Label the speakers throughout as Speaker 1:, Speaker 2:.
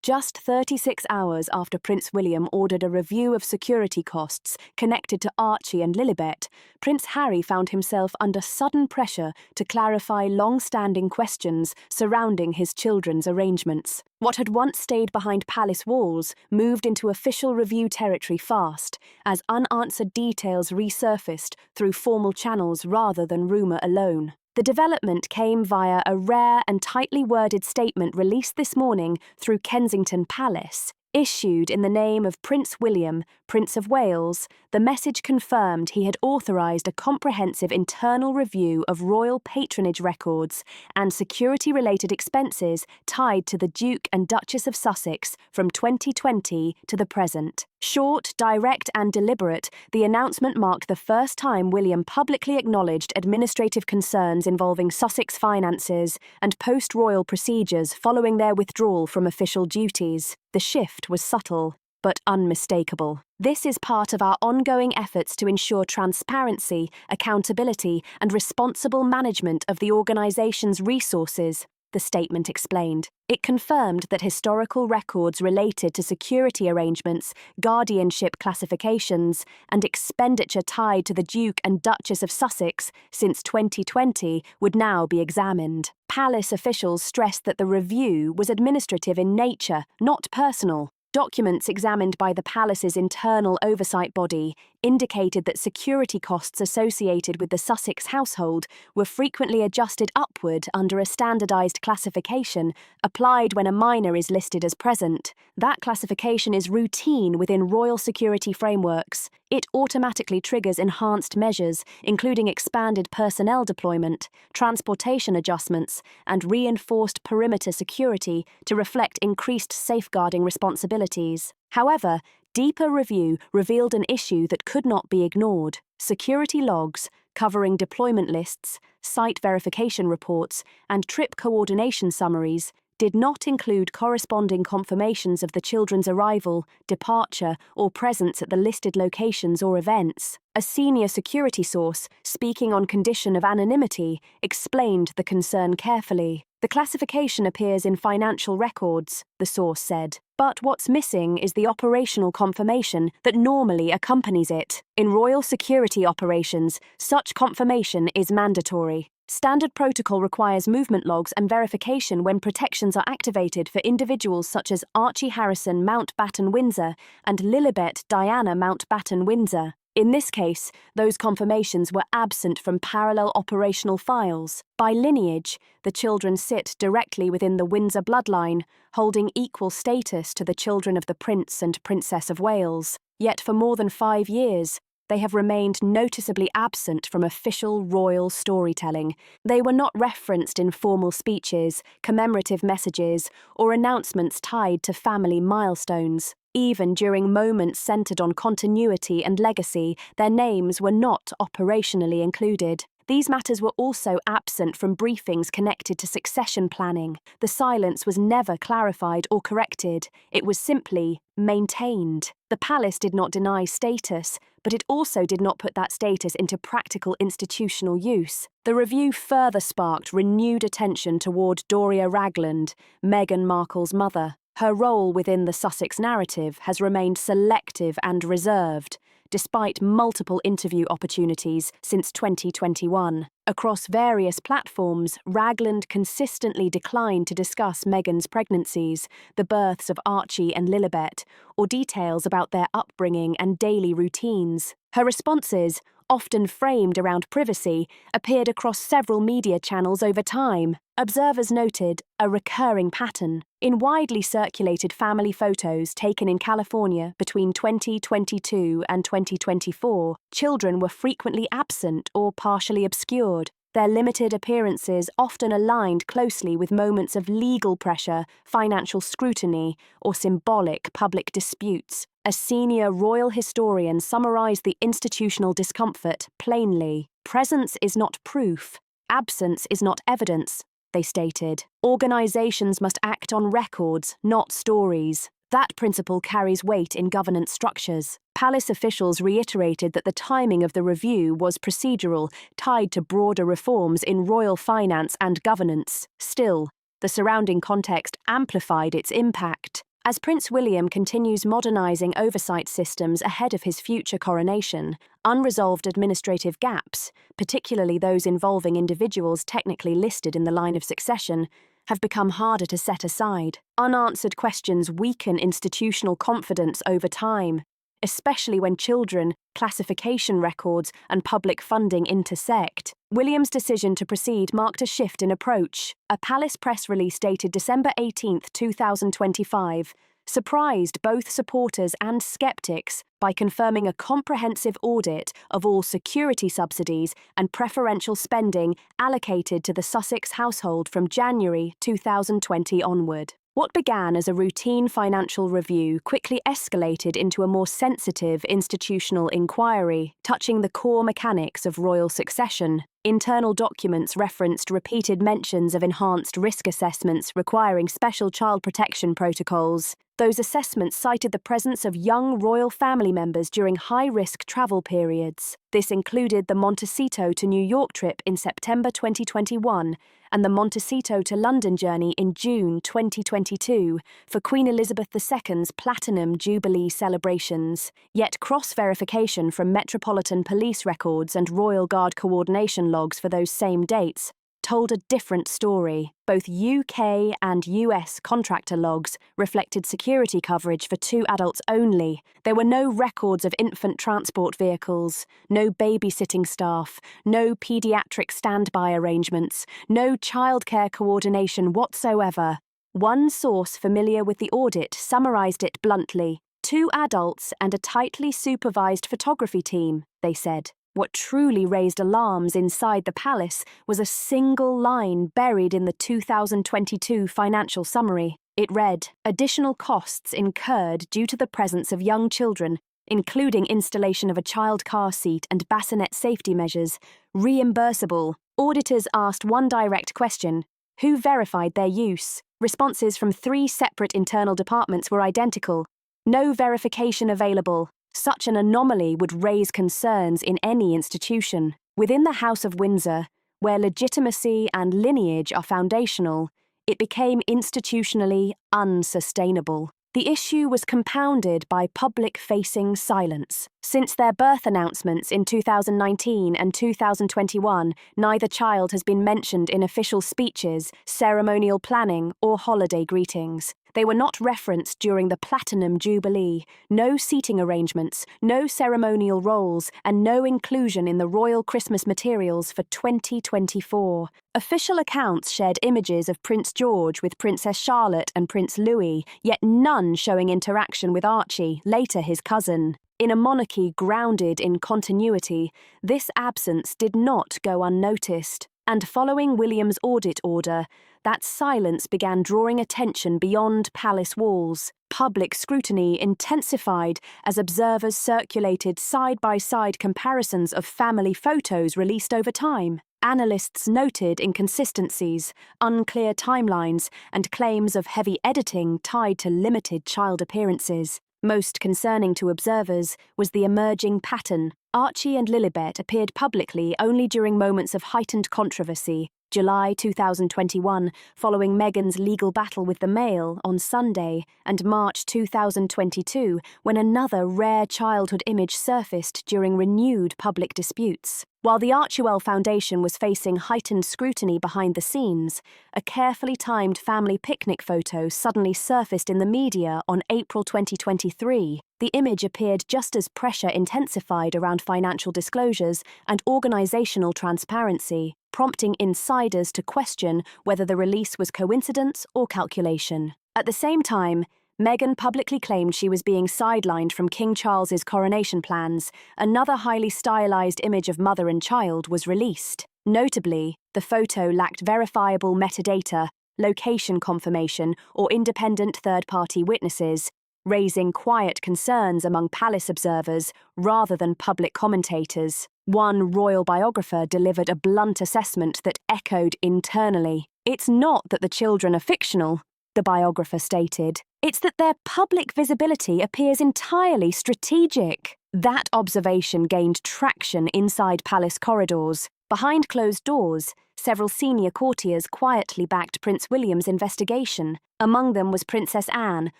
Speaker 1: Just 36 hours after Prince William ordered a review of security costs connected to Archie and Lilibet, Prince Harry found himself under sudden pressure to clarify long-standing questions surrounding his children's arrangements. What had once stayed behind palace walls moved into official review territory fast, as unanswered details resurfaced through formal channels rather than rumour alone. The development came via a rare and tightly worded statement released this morning through Kensington Palace. Issued in the name of Prince William, Prince of Wales, the message confirmed he had authorised a comprehensive internal review of royal patronage records and security-related expenses tied to the Duke and Duchess of Sussex from 2020 to the present. Short, direct and deliberate, the announcement marked the first time William publicly acknowledged administrative concerns involving Sussex finances and post-royal procedures following their withdrawal from official duties. The shift was subtle, but unmistakable. This is part of our ongoing efforts to ensure transparency, accountability, and responsible management of the organisation's resources, the statement explained. It confirmed that historical records related to security arrangements, guardianship classifications, and expenditure tied to the Duke and Duchess of Sussex since 2020 would now be examined. Palace officials stressed that the review was administrative in nature, not personal. Documents examined by the palace's internal oversight body indicated that security costs associated with the Sussex household were frequently adjusted upward under a standardised classification applied when a minor is listed as present. That classification is routine within royal security frameworks. It automatically triggers enhanced measures, including expanded personnel deployment, transportation adjustments, and reinforced perimeter security to reflect increased safeguarding responsibilities. However, deeper review revealed an issue that could not be ignored. Security logs, covering deployment lists, site verification reports, and trip coordination summaries, did not include corresponding confirmations of the children's arrival, departure, or presence at the listed locations or events. A senior security source, speaking on condition of anonymity, explained the concern carefully. The classification appears in financial records, the source said. But what's missing is the operational confirmation that normally accompanies it. In royal security operations, such confirmation is mandatory. Standard protocol requires movement logs and verification when protections are activated for individuals such as Archie Harrison Mountbatten Windsor and Lilibet Diana Mountbatten Windsor. In this case, those confirmations were absent from parallel operational files. By lineage, the children sit directly within the Windsor bloodline, holding equal status to the children of the Prince and Princess of Wales. Yet for more than 5 years, they have remained noticeably absent from official royal storytelling. They were not referenced in formal speeches, commemorative messages, or announcements tied to family milestones. Even during moments centred on continuity and legacy, their names were not operationally included. These matters were also absent from briefings connected to succession planning. The silence was never clarified or corrected. It was simply maintained. The palace did not deny status, but it also did not put that status into practical institutional use. The review further sparked renewed attention toward Doria Ragland, Meghan Markle's mother. Her role within the Sussex narrative has remained selective and reserved, despite multiple interview opportunities since 2021. Across various platforms, Ragland consistently declined to discuss Meghan's pregnancies, the births of Archie and Lilibet, or details about their upbringing and daily routines. Her responses, often framed around privacy, appeared across several media channels over time. Observers noted a recurring pattern. In widely circulated family photos taken in California between 2022 and 2024, children were frequently absent or partially obscured. Their limited appearances often aligned closely with moments of legal pressure, financial scrutiny, or symbolic public disputes. A senior royal historian summarised the institutional discomfort plainly. "Presence is not proof. Absence is not evidence," they stated. "Organisations must act on records, not stories." That principle carries weight in governance structures. Palace officials reiterated that the timing of the review was procedural, tied to broader reforms in royal finance and governance. Still, the surrounding context amplified its impact. As Prince William continues modernising oversight systems ahead of his future coronation, unresolved administrative gaps, particularly those involving individuals technically listed in the line of succession, have become harder to set aside. Unanswered questions weaken institutional confidence over time, especially when children, classification records, and public funding intersect. William's decision to proceed marked a shift in approach. A palace press release dated December 18, 2025, surprised both supporters and skeptics by confirming a comprehensive audit of all security subsidies and preferential spending allocated to the Sussex household from January 2020 onward. What began as a routine financial review quickly escalated into a more sensitive institutional inquiry, touching the core mechanics of royal succession. Internal documents referenced repeated mentions of enhanced risk assessments requiring special child protection protocols. Those assessments cited the presence of young royal family members during high-risk travel periods. This included the Montecito to New York trip in September 2021 and the Montecito to London journey in June 2022 for Queen Elizabeth II's Platinum Jubilee celebrations. Yet cross-verification from Metropolitan Police records and Royal Guard coordination logs for those same dates told a different story. Both UK and US contractor logs reflected security coverage for 2 adults only. There were no records of infant transport vehicles, no babysitting staff, no paediatric standby arrangements, no childcare coordination whatsoever. One source familiar with the audit summarised it bluntly: 2 adults and a tightly supervised photography team, they said. What truly raised alarms inside the palace was a single line buried in the 2022 financial summary. It read, "Additional costs incurred due to the presence of young children, including installation of a child car seat and bassinet safety measures, reimbursable." Auditors asked one direct question: who verified their use? Responses from 3 separate internal departments were identical: no verification available. Such an anomaly would raise concerns in any institution. Within the House of Windsor, where legitimacy and lineage are foundational, it became institutionally unsustainable. The issue was compounded by public-facing silence. Since their birth announcements in 2019 and 2021, neither child has been mentioned in official speeches, ceremonial planning, or holiday greetings. They were not referenced during the Platinum Jubilee, no seating arrangements, no ceremonial roles, and no inclusion in the royal Christmas materials for 2024. Official accounts shared images of Prince George with Princess Charlotte and Prince Louis, yet none showing interaction with Archie, later his cousin. In a monarchy grounded in continuity, this absence did not go unnoticed. And following William's audit order, that silence began drawing attention beyond palace walls. Public scrutiny intensified as observers circulated side-by-side comparisons of family photos released over time. Analysts noted inconsistencies, unclear timelines, and claims of heavy editing tied to limited child appearances. Most concerning to observers was the emerging pattern. Archie and Lilibet appeared publicly only during moments of heightened controversy. July 2021, following Meghan's legal battle with the Mail on Sunday, and March 2022, when another rare childhood image surfaced during renewed public disputes. While the Archewell Foundation was facing heightened scrutiny behind the scenes, a carefully timed family picnic photo suddenly surfaced in the media on April 2023. The image appeared just as pressure intensified around financial disclosures and organisational transparency, prompting insiders to question whether the release was coincidence or calculation. At the same time, Meghan publicly claimed she was being sidelined from King Charles's coronation plans. Another highly stylized image of mother and child was released. Notably, the photo lacked verifiable metadata, location confirmation, or independent third-party witnesses, raising quiet concerns among palace observers rather than public commentators. One royal biographer delivered a blunt assessment that echoed internally. "It's not that the children are fictional," the biographer stated. "It's that their public visibility appears entirely strategic." That observation gained traction inside palace corridors. Behind closed doors, several senior courtiers quietly backed Prince William's investigation. Among them was Princess Anne,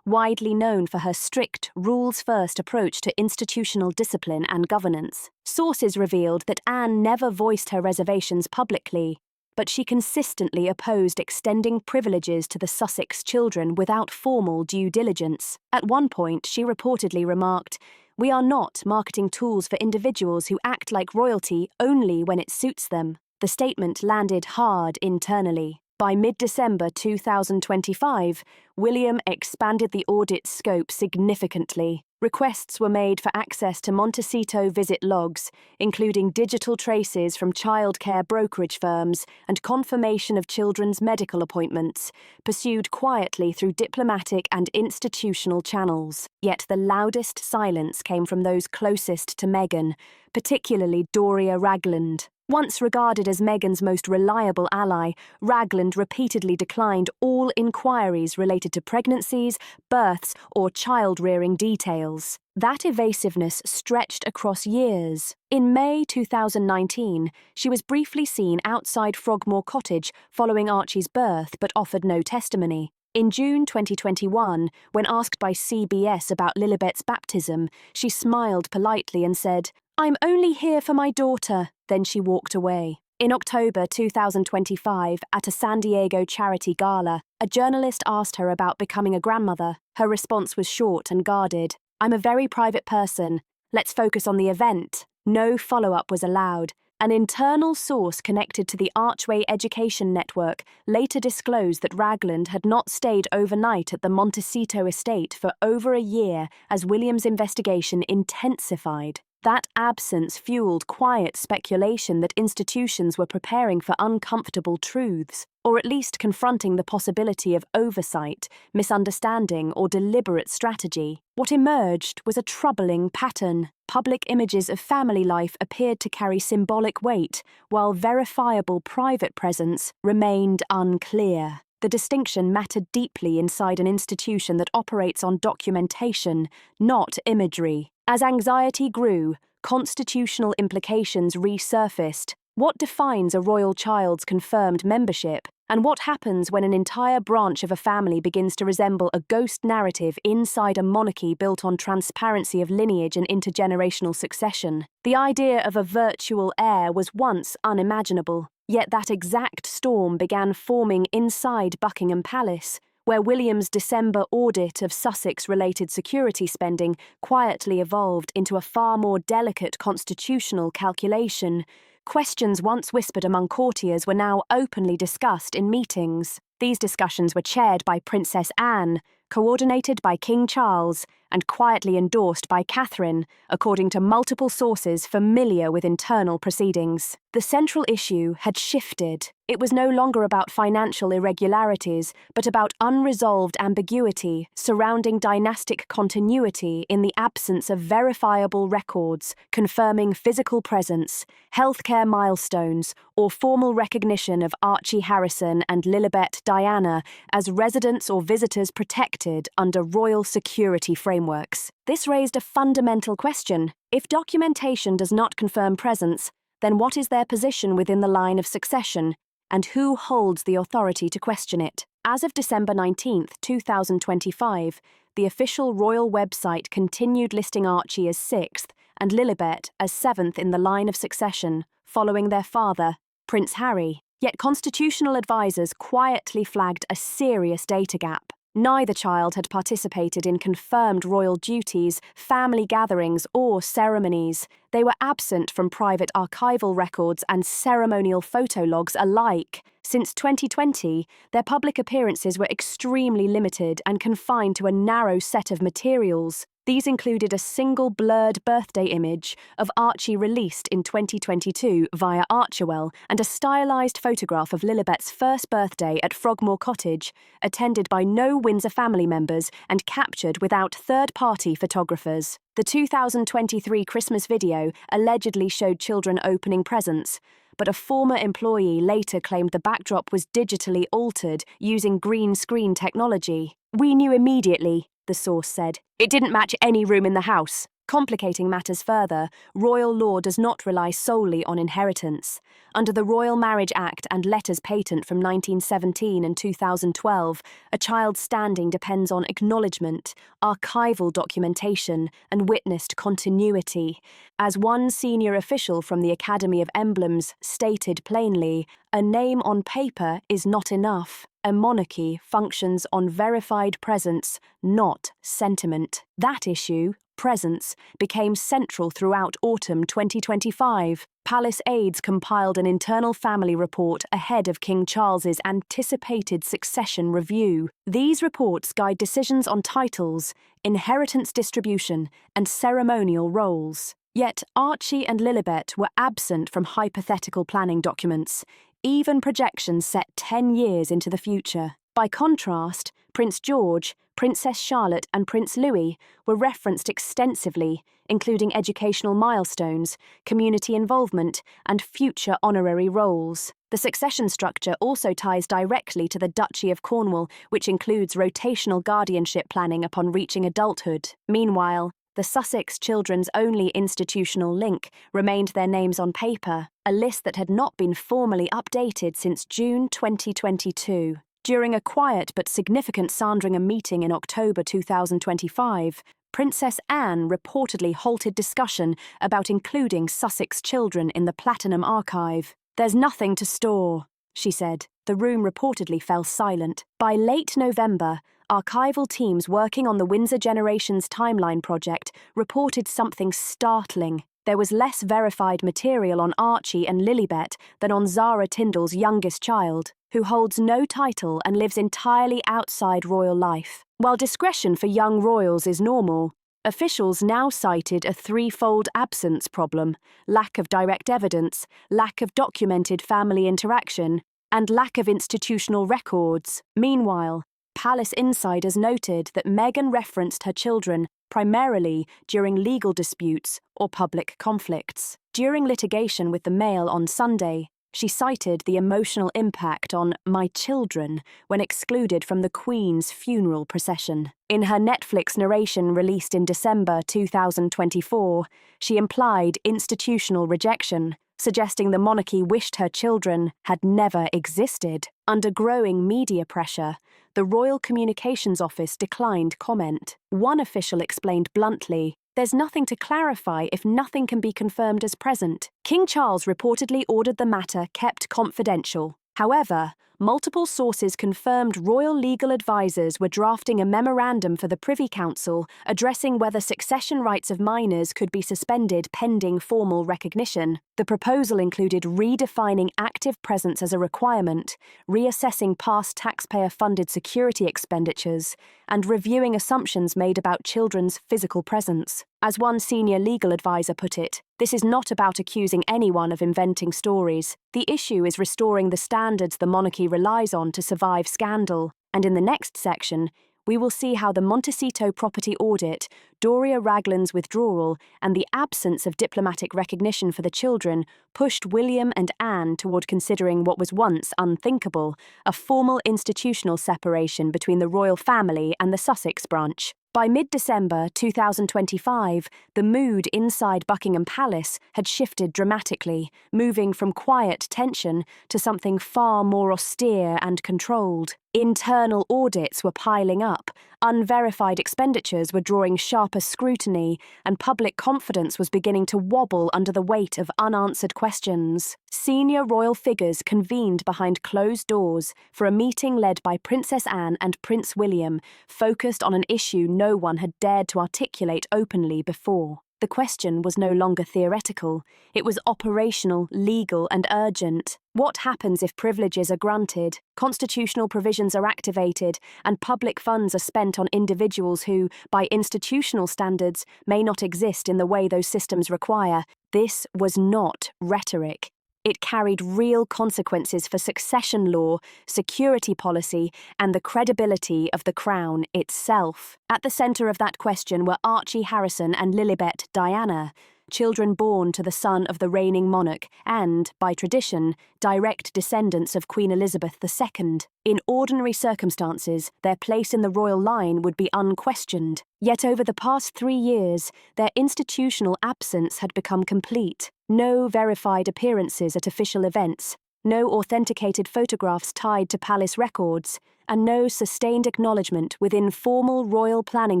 Speaker 1: widely known for her strict, rules-first approach to institutional discipline and governance. Sources revealed that Anne never voiced her reservations publicly, but she consistently opposed extending privileges to the Sussex children without formal due diligence. At one point, she reportedly remarked, "We are not marketing tools for individuals who act like royalty only when it suits them." The statement landed hard internally. By mid-December 2025, William expanded the audit's scope significantly. Requests were made for access to Montecito visit logs, including digital traces from childcare brokerage firms and confirmation of children's medical appointments, pursued quietly through diplomatic and institutional channels. Yet the loudest silence came from those closest to Meghan, particularly Doria Ragland. Once regarded as Meghan's most reliable ally, Ragland repeatedly declined all inquiries related to pregnancies, births, or child-rearing details. That evasiveness stretched across years. In May 2019, she was briefly seen outside Frogmore Cottage following Archie's birth but offered no testimony. In June 2021, when asked by CBS about Lilibet's baptism, she smiled politely and said, "I'm only here for my daughter." Then she walked away. In October 2025, at a San Diego charity gala, a journalist asked her about becoming a grandmother. Her response was short and guarded. "I'm a very private person. Let's focus on the event." No follow-up was allowed. An internal source connected to the Archway Education Network later disclosed that Ragland had not stayed overnight at the Montecito estate for over a year as William's investigation intensified. That absence fueled quiet speculation that institutions were preparing for uncomfortable truths, or at least confronting the possibility of oversight, misunderstanding, or deliberate strategy. What emerged was a troubling pattern. Public images of family life appeared to carry symbolic weight, while verifiable private presence remained unclear. The distinction mattered deeply inside an institution that operates on documentation, not imagery. As anxiety grew, constitutional implications resurfaced. What defines a royal child's confirmed membership? And what happens when an entire branch of a family begins to resemble a ghost narrative inside a monarchy built on transparency of lineage and intergenerational succession? The idea of a virtual heir was once unimaginable, yet that exact storm began forming inside Buckingham Palace, where William's December audit of Sussex-related security spending quietly evolved into a far more delicate constitutional calculation. Questions once whispered among courtiers were now openly discussed in meetings. These discussions were chaired by Princess Anne, coordinated by King Charles, and quietly endorsed by Catherine, according to multiple sources familiar with internal proceedings. The central issue had shifted. It was no longer about financial irregularities, but about unresolved ambiguity surrounding dynastic continuity in the absence of verifiable records confirming physical presence, healthcare milestones, or formal recognition of Archie Harrison and Lilibet Diana as residents or visitors protected under royal security frameworks. This raised a fundamental question. If documentation does not confirm presence, then what is their position within the line of succession, and who holds the authority to question it? As of December 19, 2025, the official royal website continued listing Archie as 6th and Lilibet as 7th in the line of succession, following their father, Prince Harry. Yet constitutional advisors quietly flagged a serious data gap. Neither child had participated in confirmed royal duties, family gatherings, or ceremonies. They were absent from private archival records and ceremonial photo logs alike. Since 2020, their public appearances were extremely limited and confined to a narrow set of materials. These included a single blurred birthday image of Archie released in 2022 via Archewell and a stylized photograph of Lilibet's first birthday at Frogmore Cottage, attended by no Windsor family members and captured without third-party photographers. The 2023 Christmas video allegedly showed children opening presents, but a former employee later claimed the backdrop was digitally altered using green screen technology. "We knew immediately," the source said. "It didn't match any room in the house." Complicating matters further, royal law does not rely solely on inheritance. Under the Royal Marriage Act and Letters Patent from 1917 and 2012, a child's standing depends on acknowledgement, archival documentation, and witnessed continuity. As one senior official from the Academy of Emblems stated plainly, a name on paper is not enough. A monarchy functions on verified presence, not sentiment. That issue, presence, became central throughout autumn 2025. Palace aides compiled an internal family report ahead of King Charles's anticipated succession review. These reports guide decisions on titles, inheritance distribution, and ceremonial roles. Yet Archie and Lilibet were absent from hypothetical planning documents, even projections set 10 years into the future. By contrast, Prince George, Princess Charlotte, and Prince Louis were referenced extensively, including educational milestones, community involvement, and future honorary roles. The succession structure also ties directly to the Duchy of Cornwall, which includes rotational guardianship planning upon reaching adulthood. Meanwhile, the Sussex children's only institutional link remained their names on paper, a list that had not been formally updated since June 2022. During a quiet but significant Sandringham meeting in October 2025, Princess Anne reportedly halted discussion about including Sussex children in the Platinum Archive. "There's nothing to store," she said. The room reportedly fell silent. By late November, archival teams working on the Windsor Generations Timeline project reported something startling. There was less verified material on Archie and Lilibet than on Zara Tindall's youngest child, who holds no title and lives entirely outside royal life. While discretion for young royals is normal, officials now cited a threefold absence problem: lack of direct evidence, lack of documented family interaction, and lack of institutional records. Meanwhile, Palace insiders noted that Meghan referenced her children primarily during legal disputes or public conflicts. During litigation with the Mail on Sunday, she cited the emotional impact on "my children" when excluded from the Queen's funeral procession. In her Netflix narration released in December 2024, she implied institutional rejection, suggesting the monarchy wished her children had never existed. Under growing media pressure, the Royal Communications Office declined comment. One official explained bluntly, "There's nothing to clarify if nothing can be confirmed as present." King Charles reportedly ordered the matter kept confidential. However, multiple sources confirmed royal legal advisers were drafting a memorandum for the Privy Council addressing whether succession rights of minors could be suspended pending formal recognition. The proposal included redefining active presence as a requirement, reassessing past taxpayer-funded security expenditures, and reviewing assumptions made about children's physical presence. As one senior legal advisor put it, "This is not about accusing anyone of inventing stories. The issue is restoring the standards the monarchy relies on to survive scandal." And in the next section, we will see how the Montecito property audit, Doria Ragland's withdrawal, and the absence of diplomatic recognition for the children pushed William and Anne toward considering what was once unthinkable: a formal institutional separation between the royal family and the Sussex branch. By mid-December 2025, the mood inside Buckingham Palace had shifted dramatically, moving from quiet tension to something far more austere and controlled. Internal audits were piling up, unverified expenditures were drawing sharper scrutiny, and public confidence was beginning to wobble under the weight of unanswered questions. Senior royal figures convened behind closed doors for a meeting led by Princess Anne and Prince William, focused on an issue no one had dared to articulate openly before. The question was no longer theoretical. It was operational, legal, and urgent. What happens if privileges are granted, constitutional provisions are activated, and public funds are spent on individuals who, by institutional standards, may not exist in the way those systems require? This was not rhetoric. It carried real consequences for succession law, security policy, and the credibility of the crown itself. At the centre of that question were Archie Harrison and Lilibet Diana, children born to the son of the reigning monarch and, by tradition, direct descendants of Queen Elizabeth II. In ordinary circumstances, their place in the royal line would be unquestioned. Yet over the past 3 years, their institutional absence had become complete. No verified appearances at official events, no authenticated photographs tied to palace records, and no sustained acknowledgement within formal royal planning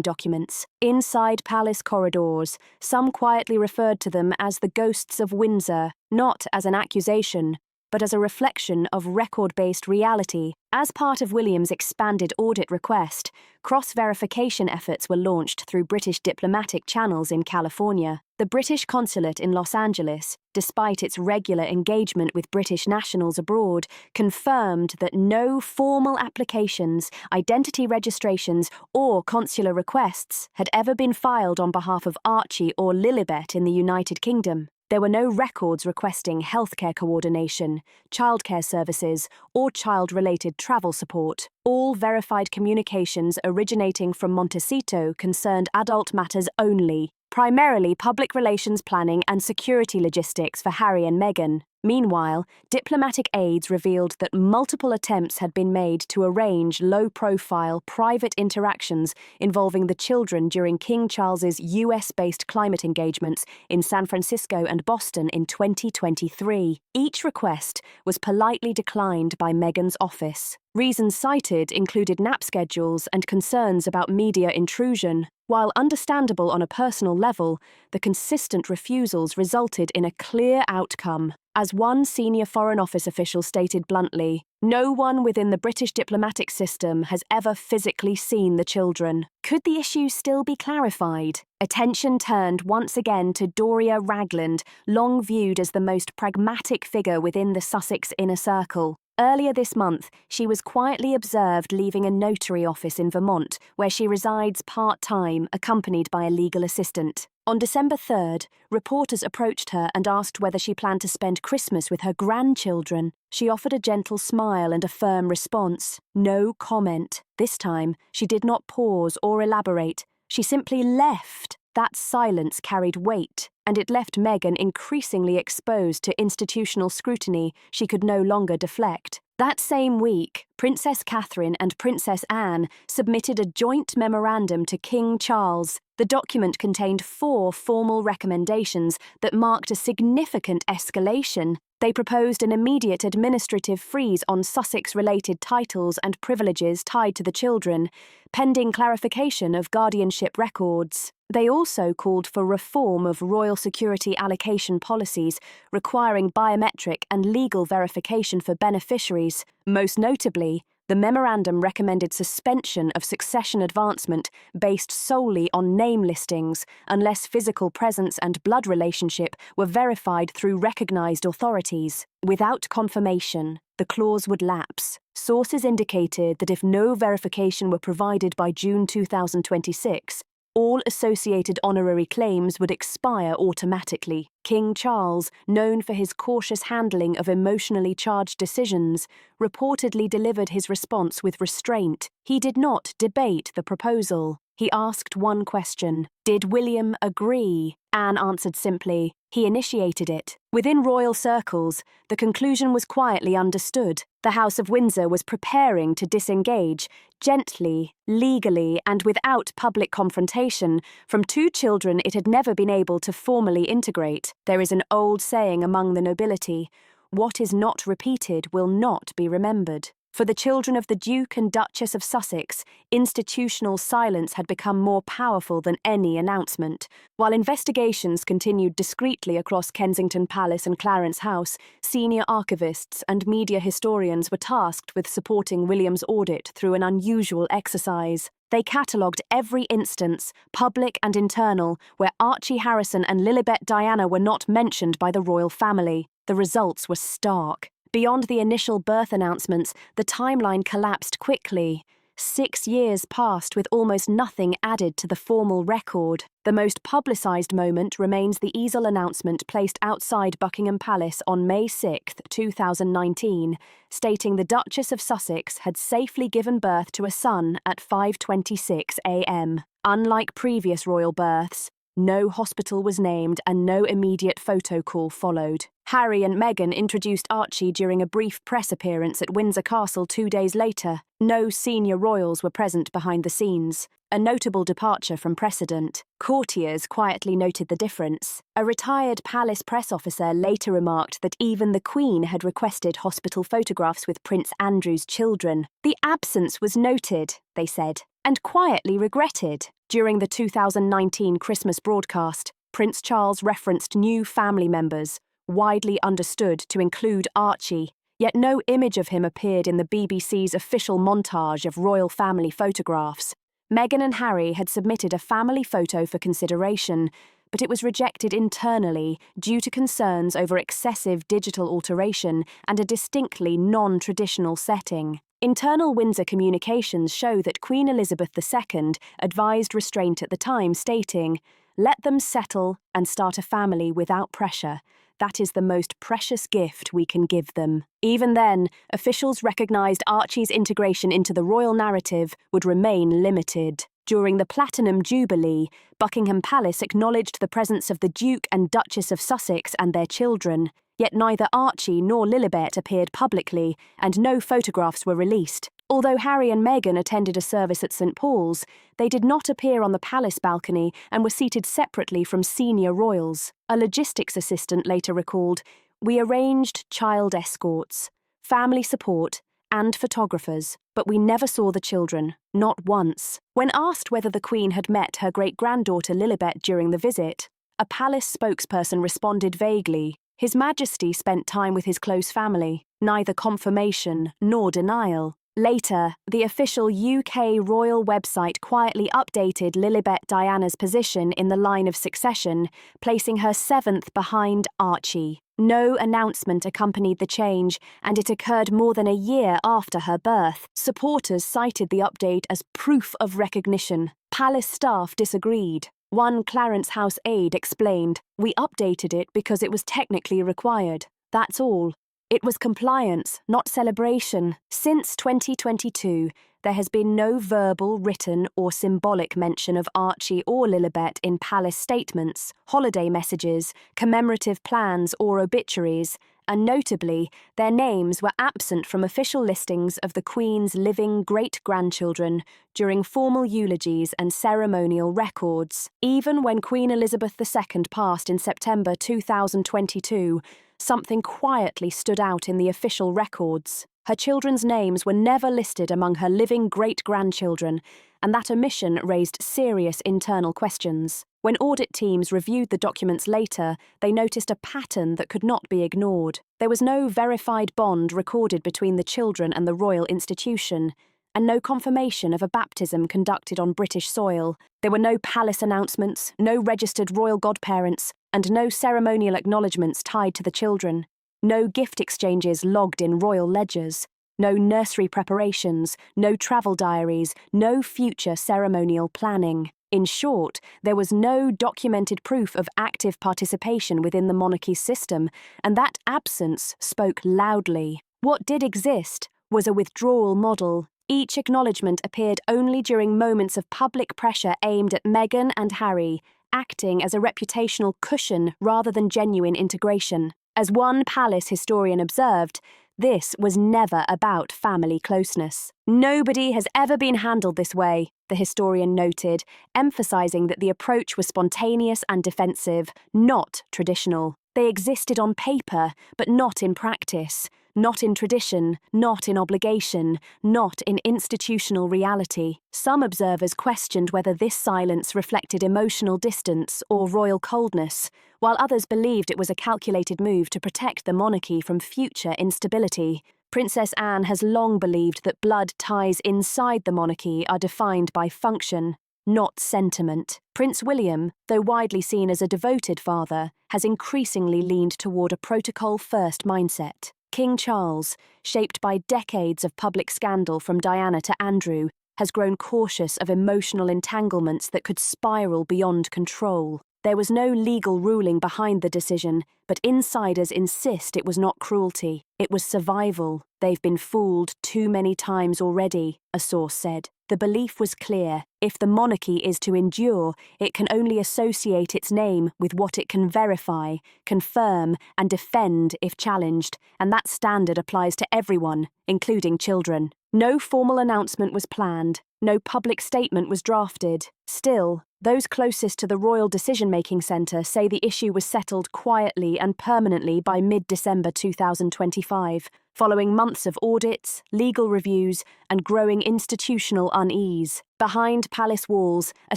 Speaker 1: documents. Inside palace corridors, some quietly referred to them as the ghosts of Windsor, not as an accusation, but as a reflection of record-based reality. As part of William's expanded audit request, cross-verification efforts were launched through British diplomatic channels in California. The British consulate in Los Angeles, despite its regular engagement with British nationals abroad, confirmed that no formal applications, identity registrations, or consular requests had ever been filed on behalf of Archie or Lilibet in the United Kingdom. There were no records requesting healthcare coordination, childcare services, or child-related travel support. All verified communications originating from Montecito concerned adult matters only, primarily public relations planning and security logistics for Harry and Meghan. Meanwhile, diplomatic aides revealed that multiple attempts had been made to arrange low-profile, private interactions involving the children during King Charles's US-based climate engagements in San Francisco and Boston in 2023. Each request was politely declined by Meghan's office. Reasons cited included nap schedules and concerns about media intrusion. While understandable on a personal level, the consistent refusals resulted in a clear outcome. As one senior Foreign Office official stated bluntly, "No one within the British diplomatic system has ever physically seen the children." Could the issue still be clarified? Attention turned once again to Doria Ragland, long viewed as the most pragmatic figure within the Sussex inner circle. Earlier this month, she was quietly observed leaving a notary office in Vermont, where she resides part-time, accompanied by a legal assistant. On December 3rd, reporters approached her and asked whether she planned to spend Christmas with her grandchildren. She offered a gentle smile and a firm response. No comment. This time, she did not pause or elaborate. She simply left. That silence carried weight, and it left Meghan increasingly exposed to institutional scrutiny she could no longer deflect. That same week, Princess Catherine and Princess Anne submitted a joint memorandum to King Charles. The document contained 4 formal recommendations that marked a significant escalation. They proposed an immediate administrative freeze on Sussex-related titles and privileges tied to the children, pending clarification of guardianship records. They also called for reform of royal security allocation policies, requiring biometric and legal verification for beneficiaries. Most notably, the memorandum recommended suspension of succession advancement based solely on name listings, unless physical presence and blood relationship were verified through recognized authorities. Without confirmation, the clause would lapse. Sources indicated that if no verification were provided by June 2026, all associated honorary claims would expire automatically. King Charles, known for his cautious handling of emotionally charged decisions, reportedly delivered his response with restraint. He did not debate the proposal. He asked one question: did William agree? Anne answered simply, he initiated it. Within royal circles, the conclusion was quietly understood. The House of Windsor was preparing to disengage, gently, legally, and without public confrontation, from 2 children it had never been able to formally integrate. There is an old saying among the nobility: what is not repeated will not be remembered. For the children of the Duke and Duchess of Sussex, institutional silence had become more powerful than any announcement. While investigations continued discreetly across Kensington Palace and Clarence House, senior archivists and media historians were tasked with supporting William's audit through an unusual exercise. They catalogued every instance, public and internal, where Archie Harrison and Lilibet Diana were not mentioned by the royal family. The results were stark. Beyond the initial birth announcements, the timeline collapsed quickly. 6 years passed with almost nothing added to the formal record. The most publicised moment remains the easel announcement placed outside Buckingham Palace on May 6, 2019, stating the Duchess of Sussex had safely given birth to a son at 5:26 a.m. Unlike previous royal births, No hospital was named and no immediate photo call followed. Harry and Meghan introduced Archie during a brief press appearance at Windsor Castle 2 days later. No senior royals were present behind the scenes, a notable departure from precedent. Courtiers quietly noted the difference. A retired palace press officer later remarked that even the Queen had requested hospital photographs with Prince Andrew's children. The absence was noted, they said, and quietly regretted. During the 2019 Christmas broadcast, Prince Charles referenced new family members, widely understood to include Archie, yet no image of him appeared in the BBC's official montage of royal family photographs. Meghan and Harry had submitted a family photo for consideration, but it was rejected internally due to concerns over excessive digital alteration and a distinctly non-traditional setting. Internal Windsor communications show that Queen Elizabeth II advised restraint at the time, stating, "Let them settle and start a family without pressure. That is the most precious gift we can give them." Even then, officials recognised Archie's integration into the royal narrative would remain limited. During the Platinum Jubilee, Buckingham Palace acknowledged the presence of the Duke and Duchess of Sussex and their children, yet neither Archie nor Lilibet appeared publicly, and no photographs were released. Although Harry and Meghan attended a service at St Paul's, they did not appear on the palace balcony and were seated separately from senior royals. A logistics assistant later recalled, "We arranged child escorts, family support, and photographers, but we never saw the children, not once." When asked whether the Queen had met her great-granddaughter Lilibet during the visit, a palace spokesperson responded vaguely, "His Majesty spent time with his close family," neither confirmation nor denial. Later, the official UK royal website quietly updated Lilibet Diana's position in the line of succession, placing her 7th behind Archie. No announcement accompanied the change, and it occurred more than a year after her birth. Supporters cited the update as proof of recognition. Palace staff disagreed. One Clarence House aide explained, "We updated it because it was technically required. That's all. It was compliance, not celebration." Since 2022, there has been no verbal, written, or symbolic mention of Archie or Lilibet in palace statements, holiday messages, commemorative plans, or obituaries, and notably, their names were absent from official listings of the Queen's living great-grandchildren during formal eulogies and ceremonial records. Even when Queen Elizabeth II passed in September 2022, something quietly stood out in the official records. Her children's names were never listed among her living great-grandchildren, and that omission raised serious internal questions. When audit teams reviewed the documents later, they noticed a pattern that could not be ignored. There was no verified bond recorded between the children and the royal institution, and no confirmation of a baptism conducted on British soil. There were no palace announcements, no registered royal godparents, and no ceremonial acknowledgements tied to the children. No gift exchanges logged in royal ledgers. No nursery preparations, no travel diaries, no future ceremonial planning. In short, there was no documented proof of active participation within the monarchy's system, and that absence spoke loudly. What did exist was a withdrawal model. Each acknowledgement appeared only during moments of public pressure aimed at Meghan and Harry, acting as a reputational cushion rather than genuine integration. As one palace historian observed, this was never about family closeness. "Nobody has ever been handled this way," the historian noted, emphasizing that the approach was spontaneous and defensive, not traditional. They existed on paper, but not in practice, not in tradition, not in obligation, not in institutional reality. Some observers questioned whether this silence reflected emotional distance or royal coldness, while others believed it was a calculated move to protect the monarchy from future instability. Princess Anne has long believed that blood ties inside the monarchy are defined by function, not sentiment. Prince William, though widely seen as a devoted father, has increasingly leaned toward a protocol-first mindset. King Charles, shaped by decades of public scandal from Diana to Andrew, has grown cautious of emotional entanglements that could spiral beyond control. There was no legal ruling behind the decision, but insiders insist it was not cruelty. It was survival. They've been fooled too many times already, a source said. The belief was clear. If the monarchy is to endure, it can only associate its name with what it can verify, confirm, and defend if challenged, and that standard applies to everyone, including children. No formal announcement was planned. No public statement was drafted. Still, those closest to the Royal Decision-Making Centre say the issue was settled quietly and permanently by mid-December 2025, following months of audits, legal reviews, and growing institutional unease. Behind palace walls, a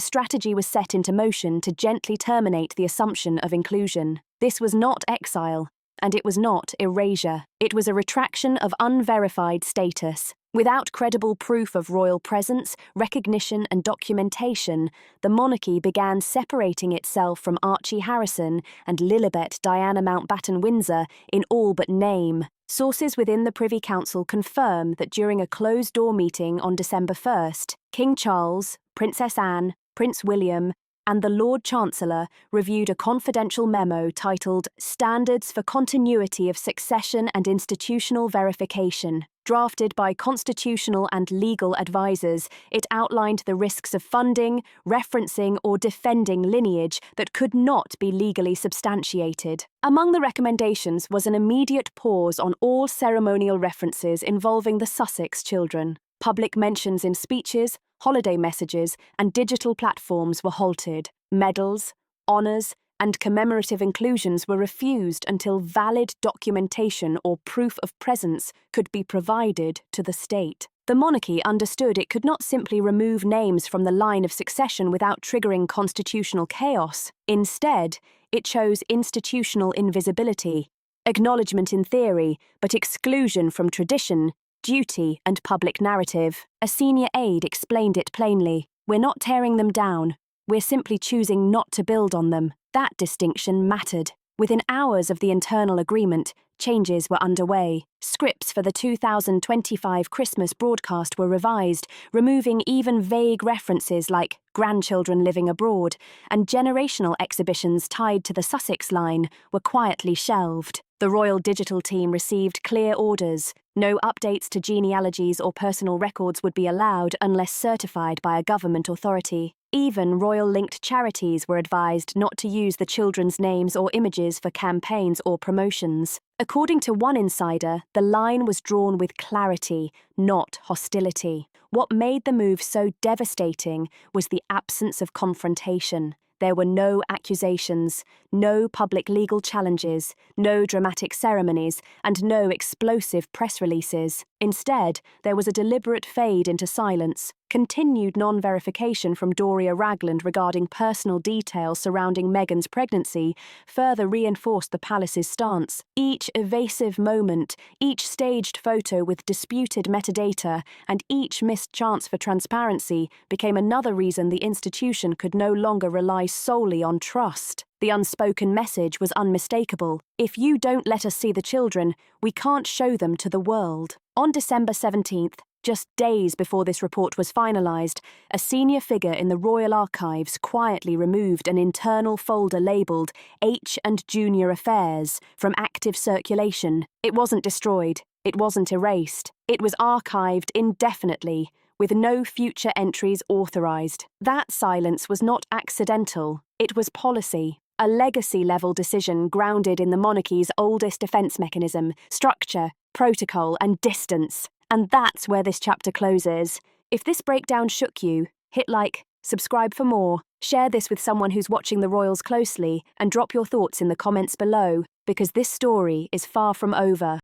Speaker 1: strategy was set into motion to gently terminate the assumption of inclusion. This was not exile, and it was not erasure. It was a retraction of unverified status. Without credible proof of royal presence, recognition, and documentation, the monarchy began separating itself from Archie Harrison and Lilibet Diana Mountbatten Windsor in all but name. Sources within the Privy Council confirm that during a closed-door meeting on December 1st, King Charles, Princess Anne, Prince William, and the Lord Chancellor reviewed a confidential memo titled Standards for Continuity of Succession and Institutional Verification. Drafted by constitutional and legal advisors, it outlined the risks of funding, referencing, or defending lineage that could not be legally substantiated. Among the recommendations was an immediate pause on all ceremonial references involving the Sussex children. Public mentions in speeches, holiday messages, and digital platforms were halted. Medals, honours, and commemorative inclusions were refused until valid documentation or proof of presence could be provided to the state. The monarchy understood it could not simply remove names from the line of succession without triggering constitutional chaos. Instead, it chose institutional invisibility, acknowledgement in theory, but exclusion from tradition, duty, and public narrative. A senior aide explained it plainly. We're not tearing them down. We're simply choosing not to build on them. That distinction mattered. Within hours of the internal agreement, changes were underway. Scripts for the 2025 Christmas broadcast were revised, removing even vague references like grandchildren living abroad, and generational exhibitions tied to the Sussex line were quietly shelved. The Royal Digital Team received clear orders. No updates to genealogies or personal records would be allowed unless certified by a government authority. Even royal-linked charities were advised not to use the children's names or images for campaigns or promotions. According to one insider, the line was drawn with clarity, not hostility. What made the move so devastating was the absence of confrontation. There were no accusations, no public legal challenges, no dramatic ceremonies, and no explosive press releases. Instead, there was a deliberate fade into silence. Continued non-verification from Doria Ragland regarding personal details surrounding Meghan's pregnancy further reinforced the palace's stance. Each evasive moment, each staged photo with disputed metadata, and each missed chance for transparency became another reason the institution could no longer rely solely on trust. The unspoken message was unmistakable. If you don't let us see the children, we can't show them to the world. On December 17th, just days before this report was finalised, a senior figure in the Royal Archives quietly removed an internal folder labelled H and Junior Affairs from active circulation. It wasn't destroyed. It wasn't erased. It was archived indefinitely, with no future entries authorised. That silence was not accidental. It was policy. A legacy-level decision grounded in the monarchy's oldest defence mechanism, structure, protocol, and distance. And that's where this chapter closes. If this breakdown shook you, hit like, subscribe for more, share this with someone who's watching the royals closely, and drop your thoughts in the comments below, because this story is far from over.